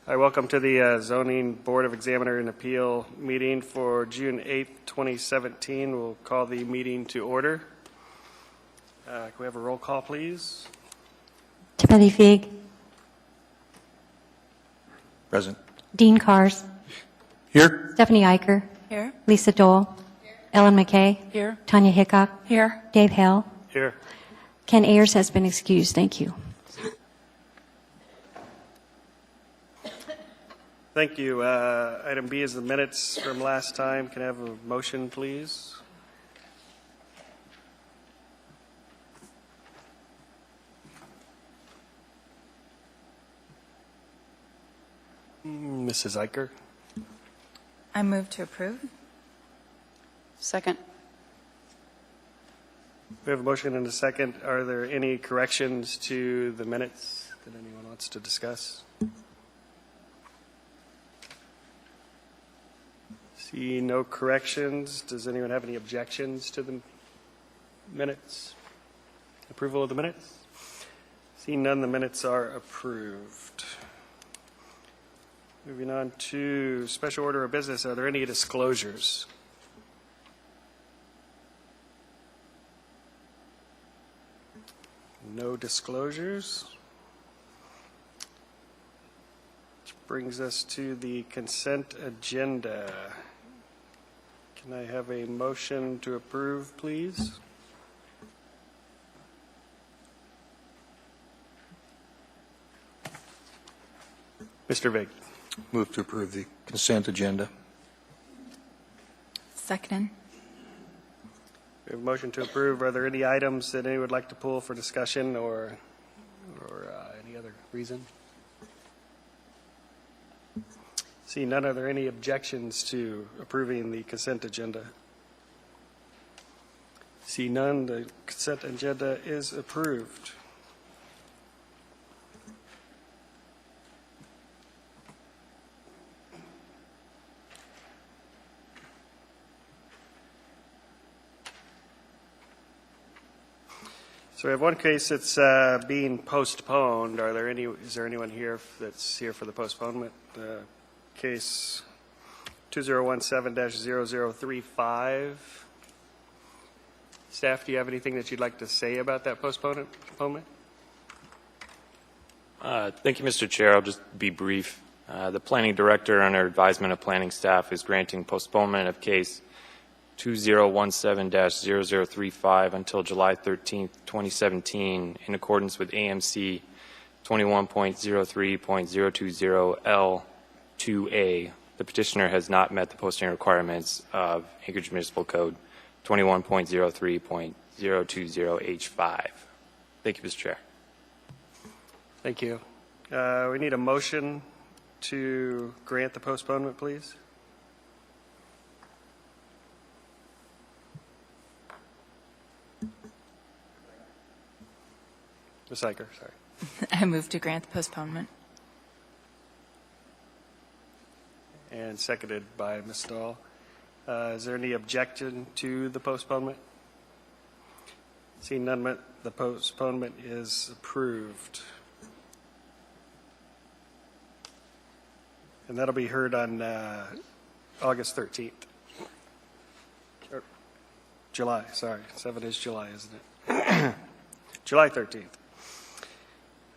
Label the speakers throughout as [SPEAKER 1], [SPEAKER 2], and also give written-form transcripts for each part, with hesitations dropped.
[SPEAKER 1] Hi, welcome to the Zoning Board of Examiner and Appeal meeting for June 8th, 2017. We'll call the meeting to order. Can we have a roll call, please?
[SPEAKER 2] Timothy Fig.
[SPEAKER 3] Present.
[SPEAKER 2] Dean Kars.
[SPEAKER 3] Here.
[SPEAKER 2] Stephanie Eicher.
[SPEAKER 4] Here.
[SPEAKER 2] Lisa Dole. Ellen McKay.
[SPEAKER 4] Here.
[SPEAKER 2] Tanya Hickok.
[SPEAKER 4] Here.
[SPEAKER 2] Dave Hale.
[SPEAKER 1] Here.
[SPEAKER 2] Ken Ayers has been excused. Thank you.
[SPEAKER 1] Thank you. Item B is the minutes from last time. Can I have a motion, please? Mrs. Eicher.
[SPEAKER 4] I move to approve.
[SPEAKER 5] Second.
[SPEAKER 1] We have a motion and a second. Are there any corrections to the minutes that anyone wants to discuss? See no corrections. Does anyone have any objections to the minutes? Approval of the minutes? See none, the minutes are approved. Moving on to special order of business. Are there any disclosures? No disclosures. Which brings us to the consent agenda. Can I have a motion to approve, please? Mr. Vig.
[SPEAKER 3] Move to approve the consent agenda.
[SPEAKER 4] Second.
[SPEAKER 1] We have a motion to approve. Are there any items that anyone would like to pull for discussion or any other reason? See none. Are there any objections to approving the consent agenda? See none. The consent agenda is approved. So we have one case that's being postponed. Is there anyone here that's here for the postponement? Case 2017-0035. Staff, do you have anything that you'd like to say about that postponement?
[SPEAKER 6] Thank you, Mr. Chair. I'll just be brief. The planning director, under advisement of planning staff, is granting postponement of case 2017-0035 until July 13th, 2017, in accordance with AMC 21.03.020L2A. The petitioner has not met the posting requirements of Anchorage Municipal Code 21.03.020H5. Thank you, Mr. Chair.
[SPEAKER 1] Thank you. We need a motion to grant the postponement, please. Ms. Eicher, sorry.
[SPEAKER 4] I move to grant the postponement.
[SPEAKER 1] And seconded by Ms. Dahl. Is there any objection to the postponement? Seeing none, the postponement is approved. And that'll be heard on August 13th. Or July, sorry. 7 is July, isn't it? July 13th.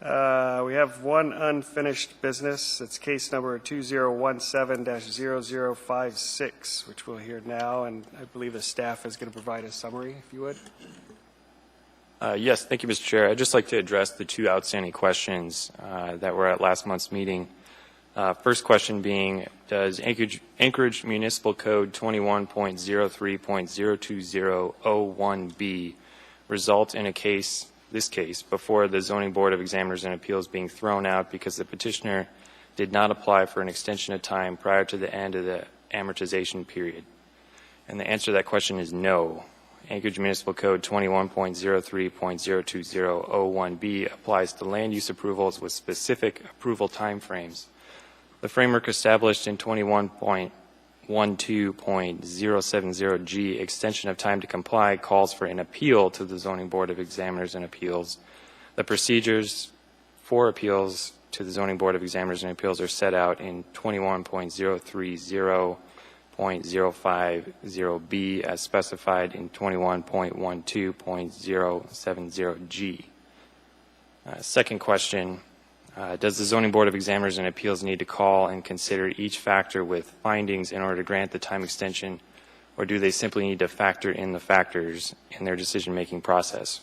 [SPEAKER 1] We have one unfinished business. It's case number 2017-0056, which we'll hear now, and I believe the staff is going to provide a summary, if you would.
[SPEAKER 6] Yes, thank you, Mr. Chair. I'd just like to address the two outstanding questions that were at last month's meeting. First question being, does Anchorage Municipal Code 21.03.02001B result in this case before the Zoning Board of Examiners and Appeals being thrown out because the petitioner did not apply for an extension of time prior to the end of the amortization period? And the answer to that question is no. Anchorage Municipal Code 21.03.02001B applies to land use approvals with specific approval timeframes. The framework established in 21.12.070G, extension of time to comply, calls for an appeal to the Zoning Board of Examiners and Appeals. The procedures for appeals to the Zoning Board of Examiners and Appeals are set out in 21.030.050B as specified in 21.12.070G. Second question, does the Zoning Board of Examiners and Appeals need to call and consider each factor with findings in order to grant the time extension, or do they simply need to factor in the factors in their decision-making process?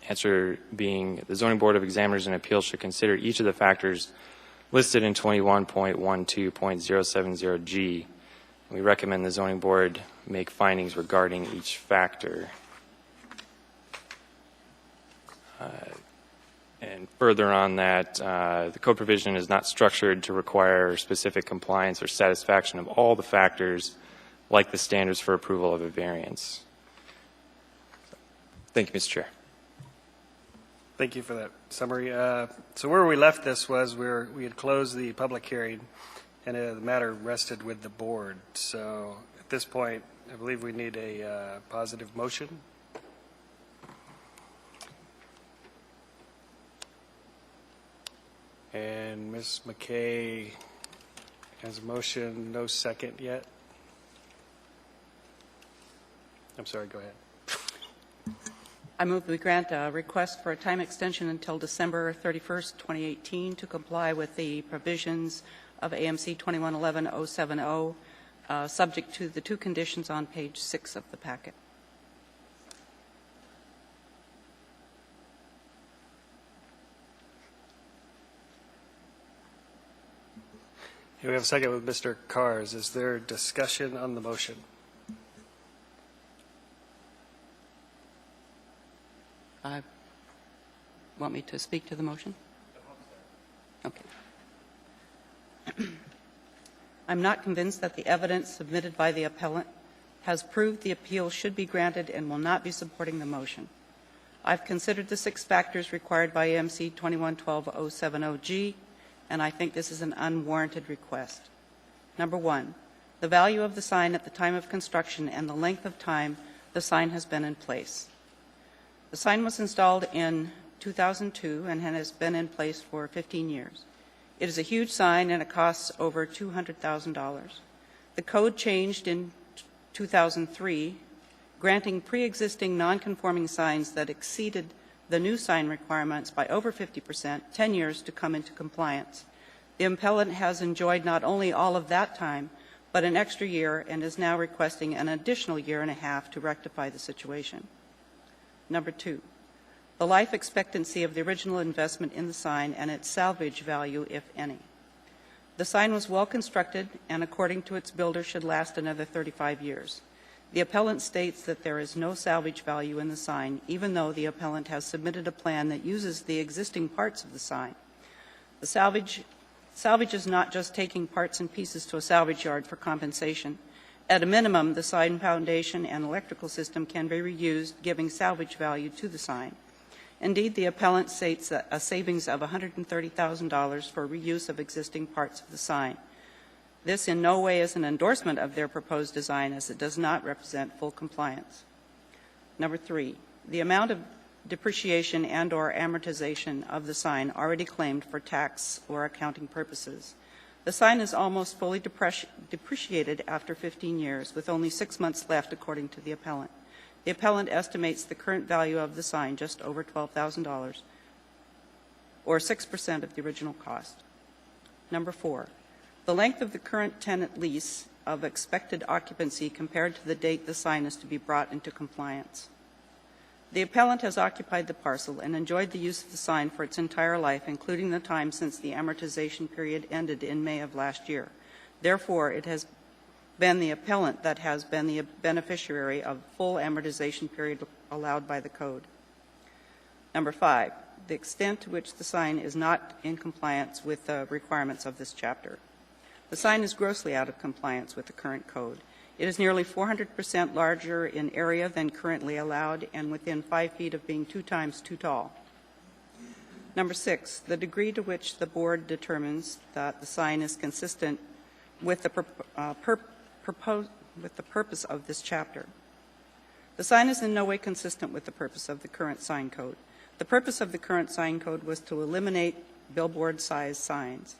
[SPEAKER 6] Answer being, the Zoning Board of Examiners and Appeals should consider each of the factors listed in 21.12.070G. We recommend the Zoning Board make findings regarding each factor. And further on that, the code provision is not structured to require specific compliance or satisfaction of all the factors like the standards for approval of a variance. Thank you, Mr. Chair.
[SPEAKER 1] Thank you for that summary. So where we left this was we had closed the public hearing, and the matter rested with the board. So at this point, I believe we need a positive motion. And Ms. McKay has a motion, no second yet. I'm sorry, go ahead.
[SPEAKER 5] I move we grant a request for a time extension until December 31st, 2018 to comply with the provisions of AMC 2111-070, subject to the two conditions on page 6 of the packet.
[SPEAKER 1] Here we have a second with Mr. Cars. Is there discussion on the motion?
[SPEAKER 5] Want me to speak to the motion? Okay. I'm not convinced that the evidence submitted by the appellant has proved the appeal should be granted and will not be supporting the motion. I've considered the 6 factors required by AMC 2112-070G, and I think this is an unwarranted request. Number 1, the value of the sign at the time of construction and the length of time the sign has been in place. The sign was installed in 2002 and has been in place for 15 years. It is a huge sign and it costs over $200,000. The code changed in 2003, granting pre-existing non-conforming signs that exceeded the new sign requirements by over 50%, 10 years to come into compliance. The appellant has enjoyed not only all of that time, but an extra year and is now requesting an additional year and a half to rectify the situation. Number 2, the life expectancy of the original investment in the sign and its salvage value, if any. The sign was well constructed and, according to its builder, should last another 35 years. The appellant states that there is no salvage value in the sign, even though the appellant has submitted a plan that uses the existing parts of the sign. The salvage is not just taking parts and pieces to a salvage yard for compensation. At a minimum, the sign foundation and electrical system can be reused, giving salvage value to the sign. Indeed, the appellant states that a savings of $130,000 for reuse of existing parts of the sign. This in no way is an endorsement of their proposed design, as it does not represent full compliance. Number 3, the amount of depreciation and/or amortization of the sign already claimed for tax or accounting purposes. The sign is almost fully depreciated after 15 years, with only 6 months left, according to the appellant. The appellant estimates the current value of the sign just over $12,000, or 6% of the original cost. Number 4, the length of the current tenant lease of expected occupancy compared to the date the sign is to be brought into compliance. The appellant has occupied the parcel and enjoyed the use of the sign for its entire life, including the time since the amortization period ended in May of last year. Therefore, it has been the appellant that has been the beneficiary of full amortization period allowed by the code. Number 5, the extent to which the sign is not in compliance with the requirements of this chapter. The sign is grossly out of compliance with the current code. It is nearly 400% larger in area than currently allowed and within 5 feet of being 2 times too tall. Number 6, the degree to which the board determines that the sign is consistent with the purpose of this chapter. The sign is in no way consistent with the purpose of the current sign code. The purpose of the current sign code was to eliminate billboard-sized signs.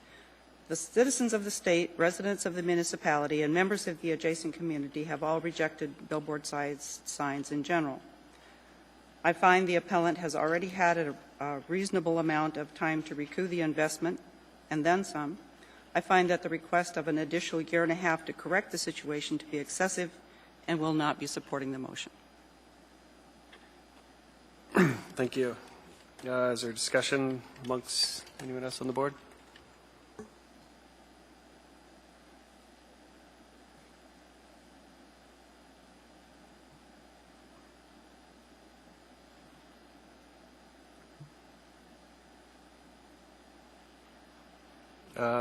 [SPEAKER 5] The citizens of the state, residents of the municipality, and members of the adjacent community have all rejected billboard-sized signs in general. I find the appellant has already had a reasonable amount of time to recoup the investment, and then some. I find that the request of an additional year and a half to correct the situation to be excessive and will not be supporting the motion.
[SPEAKER 1] Thank you. Is there discussion amongst anyone else on the board?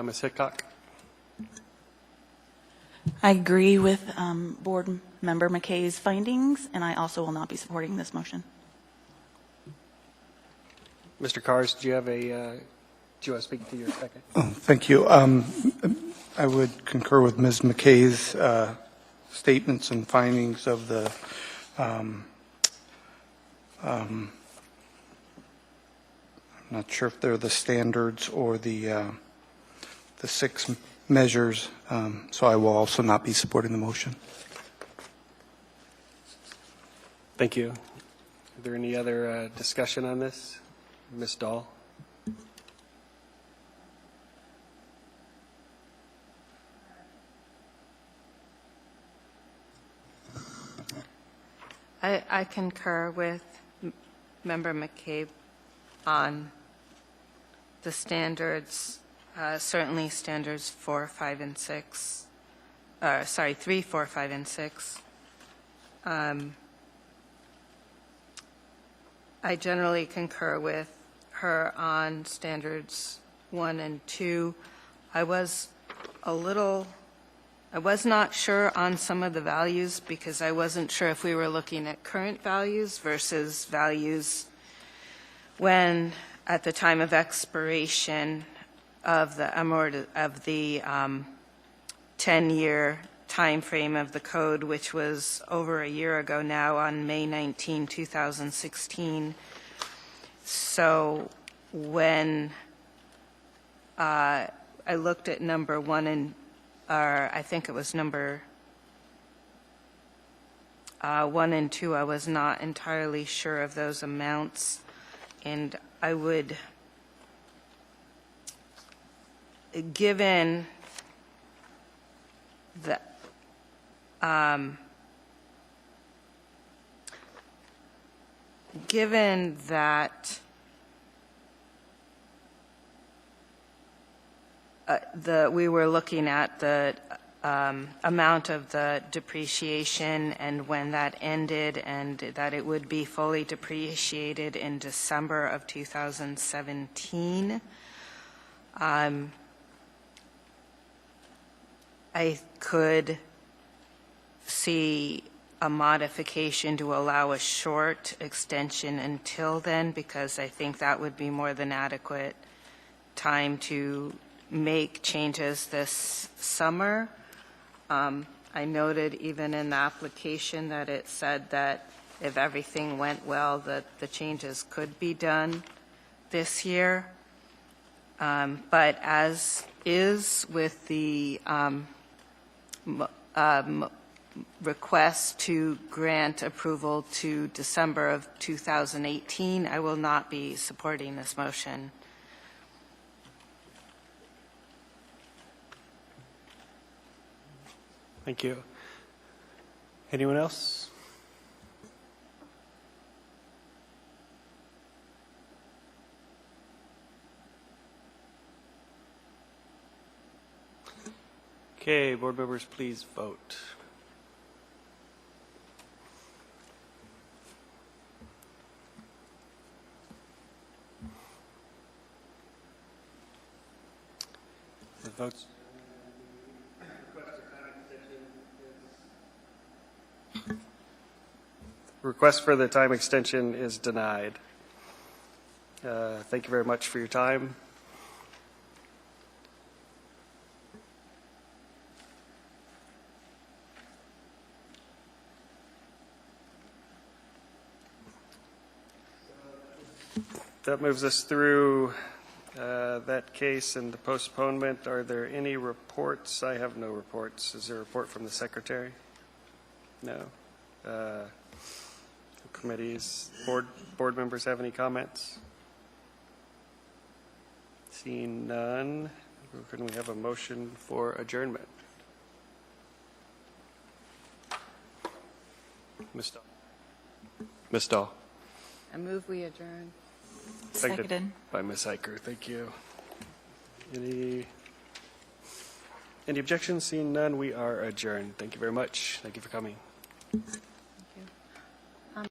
[SPEAKER 1] Ms. Hickok?
[SPEAKER 7] I agree with Board Member McKay's findings, and I also will not be supporting this motion.
[SPEAKER 1] Mr. Cars, do you want to speak to your second?
[SPEAKER 8] Thank you. I would concur with Ms. McKay's statements and findings of the I'm not sure if they're the standards or the 6 measures, so I will also not be supporting the motion.
[SPEAKER 1] Thank you. Is there any other discussion on this? Ms. Dahl?
[SPEAKER 9] I concur with Member McCabe on the standards, certainly standards 4, 5, and 6. 3, 4, 5, and 6. I generally concur with her on standards 1 and 2. I was not sure on some of the values because I wasn't sure if we were looking at current values versus values when at the time of expiration of the 10-year time frame of the code, which was over a year ago now on May 19, 2016. So when I looked at number 1 and I think it was number 1 and 2, I was not entirely sure of those amounts, and I would, given the given that we were looking at the amount of the depreciation and when that ended, and that it would be fully depreciated in December of 2017. I could see a modification to allow a short extension until then, because I think that would be more than adequate time to make changes this summer. I noted even in the application that it said that if everything went well, that the changes could be done this year. But as is with the request to grant approval to December of 2018, I will not be supporting this motion.
[SPEAKER 1] Thank you. Anyone else? Okay, board members, please vote. The votes. Request for the time extension is denied. Thank you very much for your time. That moves us through That case and the postponement, are there any reports? I have no reports. Is there a report from the secretary? No. Committees, board members have any comments? Seeing none, can we have a motion for adjournment? Ms. Dahl. Ms. Dahl.
[SPEAKER 9] I move we adjourn.
[SPEAKER 4] Seconded.
[SPEAKER 1] By Ms. Iker. Thank you. Any objections? Seeing none, we are adjourned. Thank you very much. Thank you for coming.